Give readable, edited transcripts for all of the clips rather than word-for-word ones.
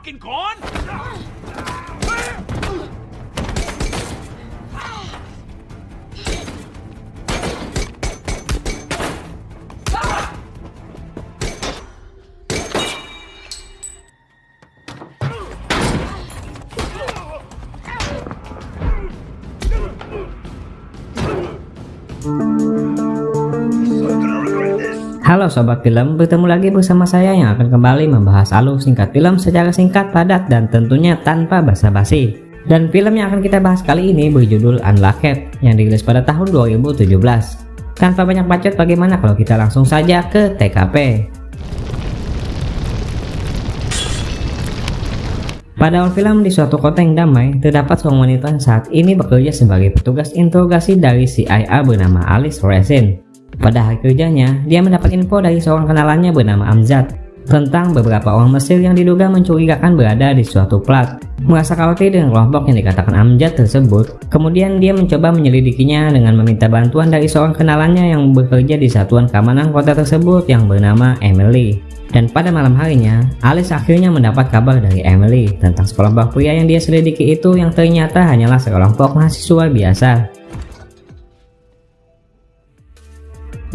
fucking gone? Halo Sobat Film, bertemu lagi bersama saya yang akan kembali membahas alur singkat film secara singkat, padat, dan tentunya tanpa basa-basi. Dan film yang akan kita bahas kali ini berjudul Unlocked yang dirilis pada tahun 2017. Tanpa banyak bacot, bagaimana kalau kita langsung saja ke TKP. Pada awal film, di suatu kota yang damai, terdapat seorang wanita yang saat ini bekerja sebagai petugas interogasi dari CIA bernama Alice Resin. Pada hari kerjanya, dia mendapat info dari seorang kenalannya bernama Amjad tentang beberapa orang Mesir yang diduga mencurigakan berada di suatu plat. Merasa khawatir dengan kelompok yang dikatakan Amjad tersebut, kemudian dia mencoba menyelidikinya dengan meminta bantuan dari seorang kenalannya yang bekerja di satuan keamanan kota tersebut yang bernama Emily. Dan pada malam harinya, Alice akhirnya mendapat kabar dari Emily tentang sekelompok pria yang dia selidiki itu yang ternyata hanyalah sekelompok mahasiswa biasa.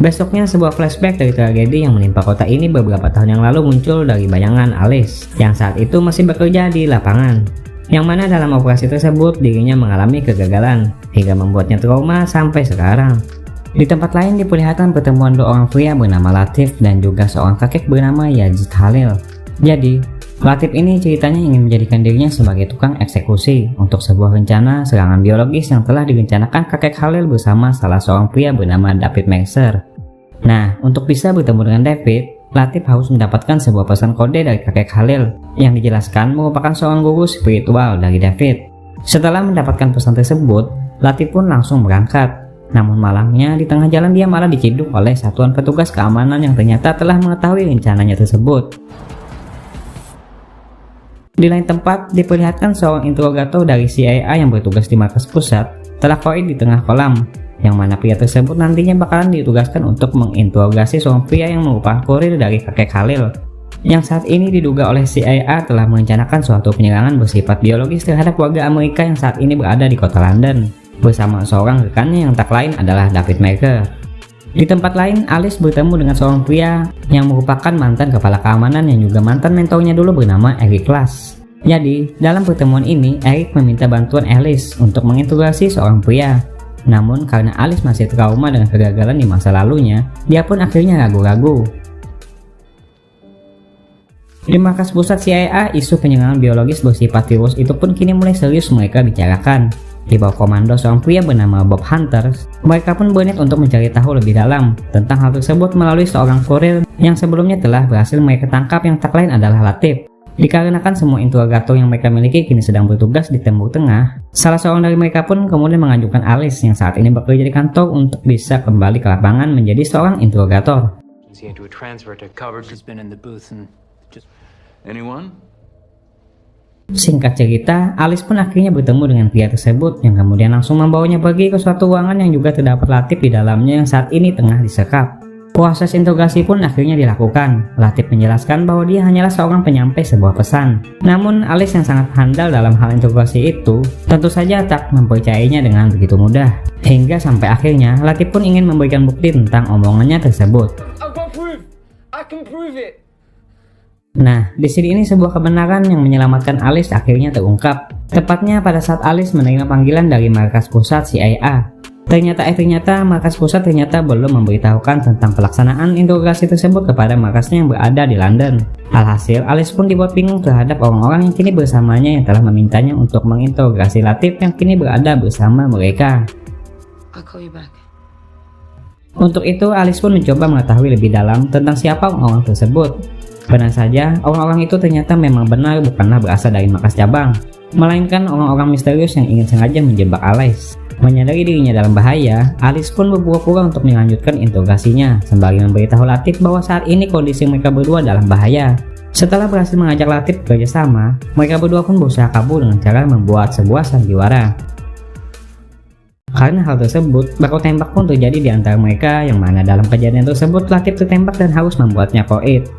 Besoknya, sebuah flashback dari tragedi yang menimpa kota ini beberapa tahun yang lalu muncul dari bayangan Alice yang saat itu masih bekerja di lapangan, yang mana dalam operasi tersebut dirinya mengalami kegagalan hingga membuatnya trauma sampai sekarang. Di tempat lain diperlihatkan pertemuan dua orang pria bernama Latif dan juga seorang kakek bernama Yazid Khalil. Jadi, Latif ini ceritanya ingin menjadikan dirinya sebagai tukang eksekusi untuk sebuah rencana serangan biologis yang telah direncanakan kakek Khalil bersama salah seorang pria bernama David Mercer. Nah, untuk bisa bertemu dengan David, Latif harus mendapatkan sebuah pesan kode dari kakek Khalil yang dijelaskan merupakan seorang guru spiritual dari David. Setelah mendapatkan pesan tersebut, Latif pun langsung berangkat. Namun malamnya di tengah jalan dia malah diciduk oleh satuan petugas keamanan yang ternyata telah mengetahui rencananya tersebut. Di lain tempat diperlihatkan seorang interrogator dari CIA yang bertugas di markas pusat telah koin di tengah kolam, yang mana pria tersebut nantinya bakalan ditugaskan untuk menginterogasi seorang pria yang merupakan kurir dari kakek Khalil, yang saat ini diduga oleh CIA telah merencanakan suatu penyerangan bersifat biologis terhadap warga Amerika yang saat ini berada di kota London bersama seorang rekannya yang tak lain adalah David Mercer. Di tempat lain, Alice bertemu dengan seorang pria yang merupakan mantan kepala keamanan yang juga mantan mentornya dulu bernama Eric Glass. Jadi, dalam pertemuan ini, Eric meminta bantuan Alice untuk menginterogasi seorang pria. Namun, karena Alice masih trauma dengan kegagalan di masa lalunya, dia pun akhirnya ragu-ragu. Di markas pusat CIA, isu penyerangan biologis bersifat virus itu pun kini mulai serius mereka bicarakan. Di bawah komando seorang pria bernama Bob Hunter, mereka pun berniat untuk mencari tahu lebih dalam tentang hal tersebut melalui seorang kurir yang sebelumnya telah berhasil mereka tangkap yang tak lain adalah Latif. Dikarenakan semua interrogator yang mereka miliki kini sedang bertugas di Timur Tengah, salah seorang dari mereka pun kemudian mengajukan Alice yang saat ini bekerja di kantor untuk bisa kembali ke lapangan menjadi seorang interrogator. Singkat cerita, Alice pun akhirnya bertemu dengan pria tersebut yang kemudian langsung membawanya pergi ke suatu ruangan yang juga terdapat Latif di dalamnya yang saat ini tengah disekap. Proses interogasi pun akhirnya dilakukan. Latif menjelaskan bahwa dia hanyalah seorang penyampai sebuah pesan. Namun Alice yang sangat handal dalam hal interogasi itu tentu saja tak mempercayainya dengan begitu mudah. Hingga sampai akhirnya Latif pun ingin memberikan bukti tentang omongannya tersebut. Nah, di sini ini sebuah kebenaran yang menyelamatkan Alice akhirnya terungkap. Tepatnya pada saat Alice menerima panggilan dari markas pusat CIA. Ternyata markas pusat ternyata belum memberitahukan tentang pelaksanaan interogasi tersebut kepada markasnya yang berada di London. Alhasil, Alice pun dibuat bingung terhadap orang-orang yang kini bersamanya yang telah memintanya untuk menginterogasi Latif yang kini berada bersama mereka. Untuk itu, Alice pun mencoba mengetahui lebih dalam tentang siapa orang-orang tersebut. Benar saja, orang-orang itu ternyata memang benar bukanlah berasal dari markas cabang, melainkan orang-orang misterius yang ingin sengaja menjebak Alice. Menyadari dirinya dalam bahaya, Alice pun berpura-pura untuk melanjutkan interogasinya, sembari memberitahu Latif bahwa saat ini kondisi mereka berdua dalam bahaya. Setelah berhasil mengajak Latif bekerja sama, mereka berdua pun berusaha kabur dengan cara membuat sebuah sandiwara. Karena hal tersebut, baku tembak pun terjadi di antara mereka, yang mana dalam kejadian tersebut Latif tertembak dan harus membuatnya koit.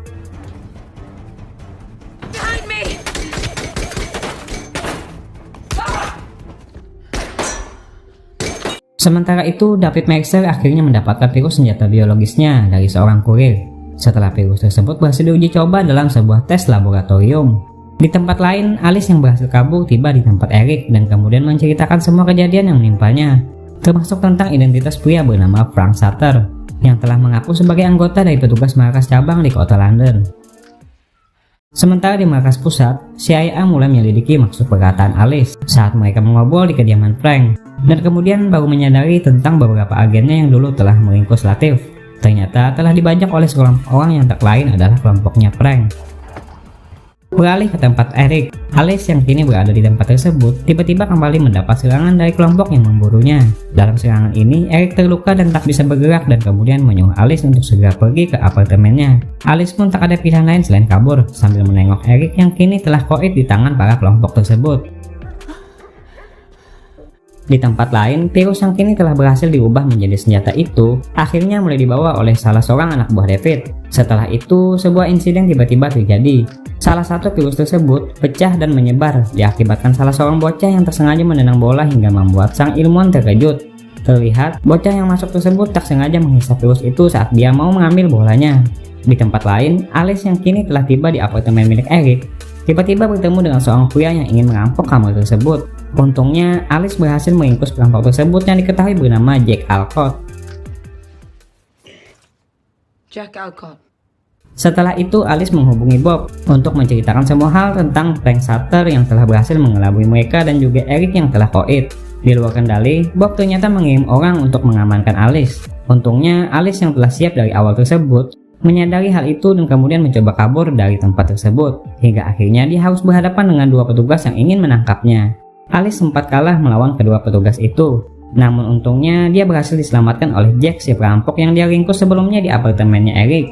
Sementara itu, David Mercer akhirnya mendapatkan virus senjata biologisnya dari seorang kurir. Setelah virus tersebut berhasil diuji coba dalam sebuah tes laboratorium. Di tempat lain, Alice yang berhasil kabur tiba di tempat Eric dan kemudian menceritakan semua kejadian yang menimpanya, termasuk tentang identitas pria bernama Frank Sutter yang telah mengaku sebagai anggota dari petugas markas cabang di kota London. Sementara di markas pusat, CIA mulai menyelidiki maksud perkataan Alice saat mereka mengobrol di kediaman Frank, dan kemudian baru menyadari tentang beberapa agennya yang dulu telah meringkus Latif. Ternyata telah dibajak oleh sekelompok orang yang tak lain adalah kelompoknya Frank. Beralih ke tempat Eric, Alice yang kini berada di tempat tersebut tiba-tiba kembali mendapat serangan dari kelompok yang memburunya. Dalam serangan ini, Eric terluka dan tak bisa bergerak dan kemudian menyuruh Alice untuk segera pergi ke apartemennya. Alice pun tak ada pilihan lain selain kabur sambil menengok Eric yang kini telah koit di tangan para kelompok tersebut. Di tempat lain, virus yang kini telah berhasil diubah menjadi senjata itu akhirnya mulai dibawa oleh salah seorang anak buah David. Setelah itu, sebuah insiden tiba-tiba terjadi. Salah satu virus tersebut pecah dan menyebar, diakibatkan salah seorang bocah yang tersengaja menendang bola hingga membuat sang ilmuwan terkejut. Terlihat, bocah yang masuk tersebut tak sengaja menghisap virus itu saat dia mau mengambil bolanya. Di tempat lain, Alice yang kini telah tiba di apartemen milik Eric, tiba-tiba bertemu dengan seorang pria yang ingin merampok kamar tersebut. Untungnya, Alice berhasil meringkus perampok tersebut yang diketahui bernama Jack Alcott. Setelah itu, Alice menghubungi Bob untuk menceritakan semua hal tentang Frank Sutter yang telah berhasil mengelabui mereka dan juga Eric yang telah koit. Di luar kendali, Bob ternyata mengirim orang untuk mengamankan Alice. Untungnya, Alice yang telah siap dari awal tersebut menyadari hal itu dan kemudian mencoba kabur dari tempat tersebut, hingga akhirnya dia harus berhadapan dengan dua petugas yang ingin menangkapnya. Alice sempat kalah melawan kedua petugas itu, namun untungnya dia berhasil diselamatkan oleh Jack, si perampok yang dia ringkus sebelumnya di apartemennya Eric.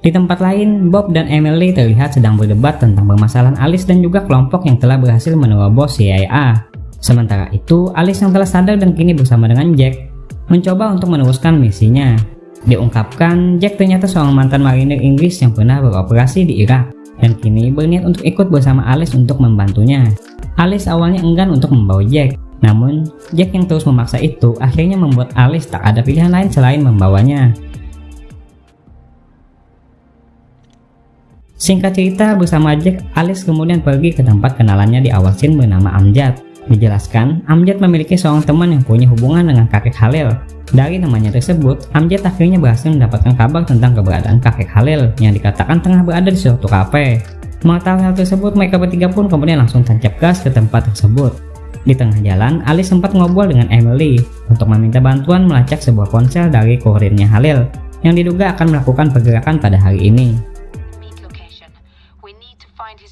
Di tempat lain, Bob dan Emily terlihat sedang berdebat tentang permasalahan Alice dan juga kelompok yang telah berhasil menerobos CIA. Sementara itu, Alice yang telah sadar dan kini bersama dengan Jack mencoba untuk meneruskan misinya. Diungkapkan, Jack ternyata seorang mantan marinir Inggris yang pernah beroperasi di Irak dan kini berniat untuk ikut bersama Alice untuk membantunya. Alice awalnya enggan untuk membawa Jack, namun Jack yang terus memaksa itu akhirnya membuat Alice tak ada pilihan lain selain membawanya. Singkat cerita, bersama Jack, Alice kemudian pergi ke tempat kenalannya di awal scene bernama Amjad. Dijelaskan, Amjad memiliki seorang teman yang punya hubungan dengan kakek Halil. Dari namanya tersebut, Amjad akhirnya berhasil mendapatkan kabar tentang keberadaan kakek Halil yang dikatakan tengah berada di suatu kafe. Mengetahui hal tersebut, mereka bertiga pun kemudian langsung tancap gas ke tempat tersebut. Di tengah jalan, Alice sempat ngobrol dengan Emily untuk meminta bantuan melacak sebuah ponsel dari kurirnya Halil yang diduga akan melakukan pergerakan pada hari ini.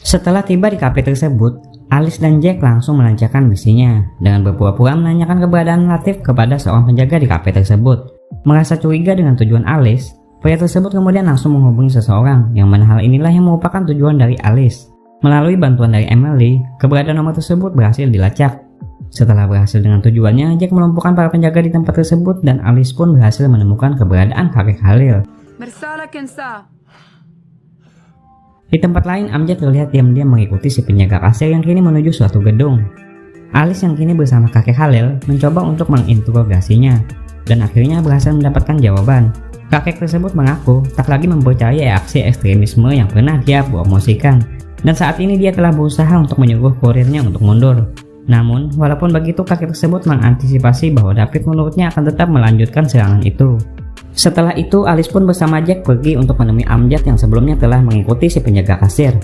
Setelah tiba di kafe tersebut, Alice dan Jack langsung melancarkan misinya dengan berpura-pura menanyakan keberadaan Latif kepada seorang penjaga di kafe tersebut. Merasa curiga dengan tujuan Alice, pria tersebut kemudian langsung menghubungi seseorang yang mana hal inilah yang merupakan tujuan dari Alice. Melalui bantuan dari Emily, keberadaan nomor tersebut berhasil dilacak. Setelah berhasil dengan tujuannya, Jack melumpuhkan para penjaga di tempat tersebut dan Alice pun berhasil menemukan keberadaan kakek Halil. Di tempat lain, Amjad terlihat diam-diam mengikuti si penjaga kasir yang kini menuju suatu gedung. Alice yang kini bersama kakek Halil mencoba untuk menginterogasinya dan akhirnya berhasil mendapatkan jawaban. Kakek tersebut mengaku tak lagi mempercayai aksi ekstremisme yang pernah dia promosikan dan saat ini dia telah berusaha untuk menyuruh kurirnya untuk mundur. Namun, walaupun begitu, kakek tersebut mengantisipasi bahwa David menurutnya akan tetap melanjutkan serangan itu. Setelah itu, Alice pun bersama Jack pergi untuk menemui Amjad yang sebelumnya telah mengikuti si penjaga kasir.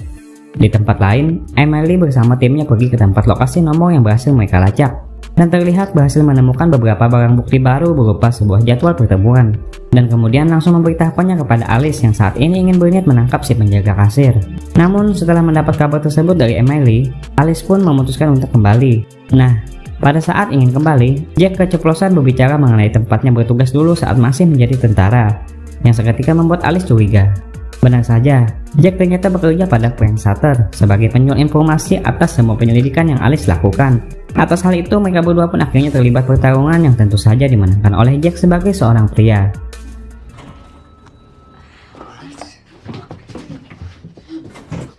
Di tempat lain, Emily bersama timnya pergi ke tempat lokasi nomor yang berhasil mereka lacak dan terlihat berhasil menemukan beberapa barang bukti baru berupa sebuah jadwal pertemuan dan kemudian langsung memberitahukannya kepada Alice yang saat ini ingin berniat menangkap si penjaga kasir. Namun, setelah mendapat kabar tersebut dari Emily, Alice pun memutuskan untuk kembali. Nah, pada saat ingin kembali, Jack keceplosan berbicara mengenai tempatnya bertugas dulu saat masih menjadi tentara, yang seketika membuat Alice curiga. Benar saja, Jack ternyata bekerja pada Frank Sutter sebagai penjual informasi atas semua penyelidikan yang Alice lakukan. Atas hal itu, mereka berdua pun akhirnya terlibat pertarungan yang tentu saja dimenangkan oleh Jack sebagai seorang pria.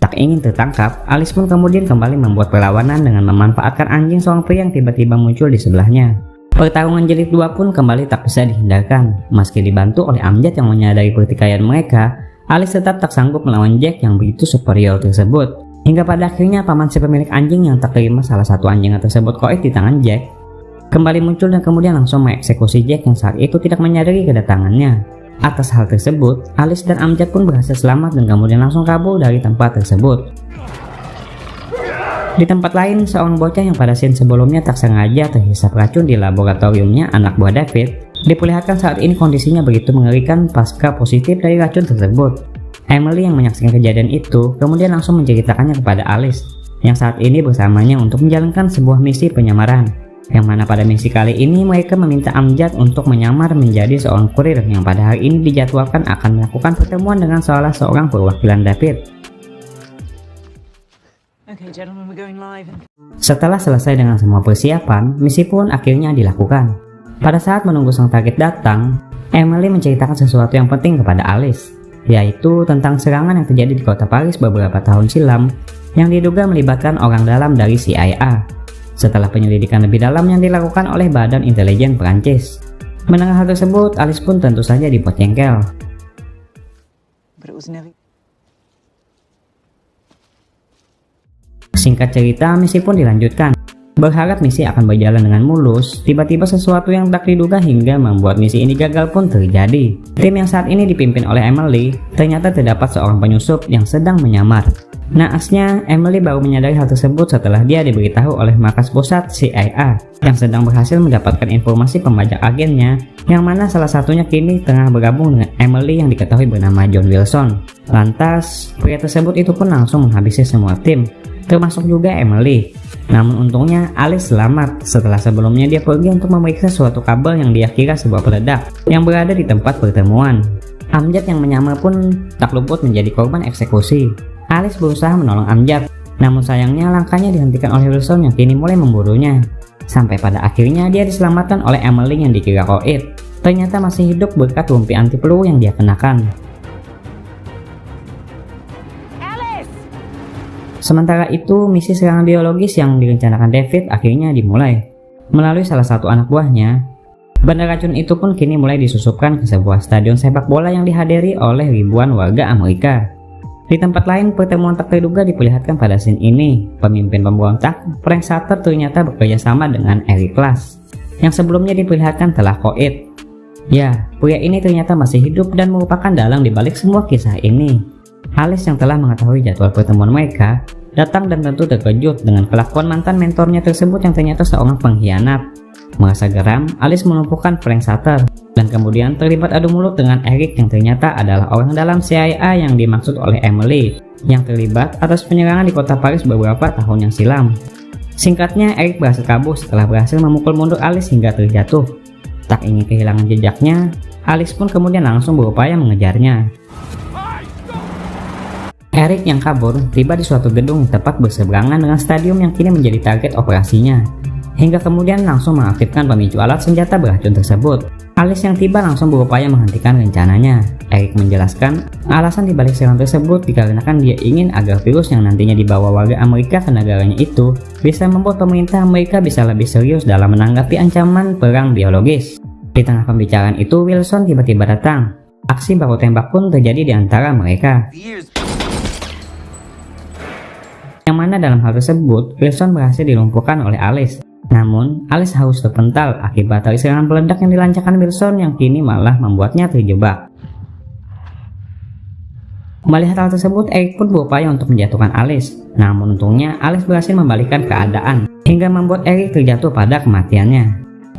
Tak Tak ingin tertangkap, Alice pun kemudian kembali membuat perlawanan dengan memanfaatkan anjing seorang pria yang tiba-tiba muncul di sebelahnya. Pertarungan jilid 2 pun kembali tak bisa dihindarkan. Meski dibantu oleh Amjad yang menyadari pertikaian mereka, Alice tetap tak sanggup melawan Jack yang begitu superior tersebut. Hingga pada akhirnya paman si pemilik anjing yang tak terima salah satu anjingnya tersebut koit di tangan Jack kembali muncul dan kemudian langsung mengeksekusi Jack yang saat itu tidak menyadari kedatangannya. Atas hal tersebut, Alice dan Amjad pun berhasil selamat dan kemudian langsung kabur dari tempat tersebut. Di tempat lain, seorang bocah yang pada scene sebelumnya tak sengaja terhisap racun di laboratoriumnya anak buah David, diperlihatkan saat ini kondisinya begitu mengerikan pasca positif dari racun tersebut. Emily yang menyaksikan kejadian itu kemudian langsung menceritakannya kepada Alice, yang saat ini bersamanya untuk menjalankan sebuah misi penyamaran, yang mana pada misi kali ini mereka meminta Amjad untuk menyamar menjadi seorang kurir yang pada hari ini dijadwalkan akan melakukan pertemuan dengan salah seorang perwakilan David. Setelah selesai dengan semua persiapan, misi pun akhirnya dilakukan. Pada saat menunggu sang target datang, Emily menceritakan sesuatu yang penting kepada Alice, yaitu tentang serangan yang terjadi di kota Paris beberapa tahun silam yang diduga melibatkan orang dalam dari CIA. Setelah penyelidikan lebih dalam yang dilakukan oleh Badan Intelijen Prancis. Mendengar hal tersebut, Alice pun tentu saja dibuat jengkel. Singkat cerita, misi pun dilanjutkan. Berharap misi akan berjalan dengan mulus, tiba-tiba sesuatu yang tak diduga hingga membuat misi ini gagal pun terjadi. Tim yang saat ini dipimpin oleh Emily, ternyata terdapat seorang penyusup yang sedang menyamar. Naasnya, Emily baru menyadari hal tersebut setelah dia diberitahu oleh markas pusat CIA yang sedang berhasil mendapatkan informasi pembajak agennya, yang mana salah satunya kini tengah bergabung dengan Emily yang diketahui bernama John Wilson. Lantas, pria tersebut itu pun langsung menghabisi semua tim, termasuk juga Emily. Namun untungnya Alice selamat setelah sebelumnya dia pergi untuk memeriksa suatu kabel yang dia kira sebuah peledak yang berada di tempat pertemuan. Amjad yang menyamar pun tak luput menjadi korban eksekusi. Alice berusaha menolong Amjad, namun sayangnya langkahnya dihentikan oleh Wilson yang kini mulai memburunya. Sampai pada akhirnya dia diselamatkan oleh Emily yang dikira koid. Ternyata masih hidup berkat rumpi anti peluru yang dia kenakan. Sementara itu, misi serangan biologis yang direncanakan David akhirnya dimulai. Melalui salah satu anak buahnya, benda racun itu pun kini mulai disusupkan ke sebuah stadion sepak bola yang dihadiri oleh ribuan warga Amerika. Di tempat lain, pertemuan tak terduga diperlihatkan pada scene ini. Pemimpin pemberontak, Frank Sutter ternyata bekerja sama dengan Eric Glass, yang sebelumnya diperlihatkan telah koid. Ya, pria ini ternyata masih hidup dan merupakan dalang dibalik semua kisah ini. Alice yang telah mengetahui jadwal pertemuan mereka, datang dan tentu terkejut dengan kelakuan mantan mentornya tersebut yang ternyata seorang pengkhianat. Merasa geram, Alice melumpuhkan Frank Sutter dan kemudian terlibat adu mulut dengan Eric yang ternyata adalah orang dalam CIA yang dimaksud oleh Emily yang terlibat atas penyerangan di kota Paris beberapa tahun yang silam. Singkatnya, Eric berhasil kabur setelah berhasil memukul mundur Alice hingga terjatuh. Tak ingin kehilangan jejaknya, Alice pun kemudian langsung berupaya mengejarnya. Eric yang kabur tiba di suatu gedung tepat berseberangan dengan stadium yang kini menjadi target operasinya, hingga kemudian langsung mengaktifkan pemicu alat senjata beracun tersebut. Alice yang tiba langsung berupaya menghentikan rencananya. Eric menjelaskan alasan dibalik serangan tersebut dikarenakan dia ingin agar virus yang nantinya dibawa warga Amerika ke negaranya itu bisa membuat pemerintah Amerika bisa lebih serius dalam menanggapi ancaman perang biologis. Di tengah pembicaraan itu, Wilson tiba-tiba datang. Aksi baku tembak pun terjadi di antara mereka. Yang mana dalam hal tersebut, Wilson berhasil dilumpuhkan oleh Alice. Namun, Alice harus terpental akibat dari serangan peledak yang dilancarkan Wilson yang kini malah membuatnya terjebak. Melihat hal tersebut, Eric pun berupaya untuk menjatuhkan Alice. Namun untungnya, Alice berhasil membalikkan keadaan hingga membuat Eric terjatuh pada kematiannya.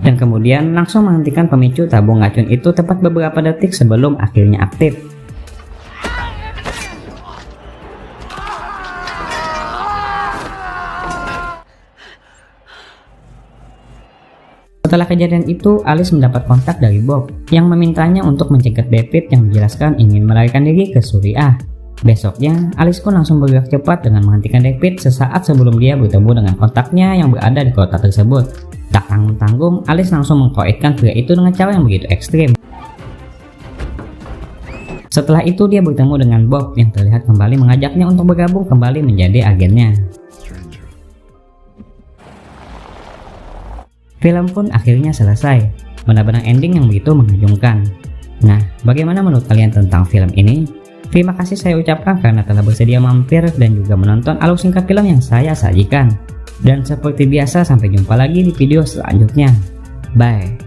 Dan kemudian langsung menghentikan pemicu tabung racun itu tepat beberapa detik sebelum akhirnya aktif. Setelah kejadian itu, Alice mendapat kontak dari Bob yang memintanya untuk mencegat David yang dijelaskan ingin melarikan diri ke Suriah. Besoknya, Alice pun langsung bergerak cepat dengan menghentikan David sesaat sebelum dia bertemu dengan kontaknya yang berada di kota tersebut. Tak tanggung-tanggung, Alice langsung mengkoidkan pria itu dengan cara yang begitu ekstrim. Setelah itu dia bertemu dengan Bob yang terlihat kembali mengajaknya untuk bergabung kembali menjadi agennya. Film pun akhirnya selesai, benar-benar ending yang begitu mengejutkan. Nah, bagaimana menurut kalian tentang film ini? Terima kasih saya ucapkan karena telah bersedia mampir dan juga menonton alur singkat film yang saya sajikan. Dan seperti biasa, sampai jumpa lagi di video selanjutnya. Bye.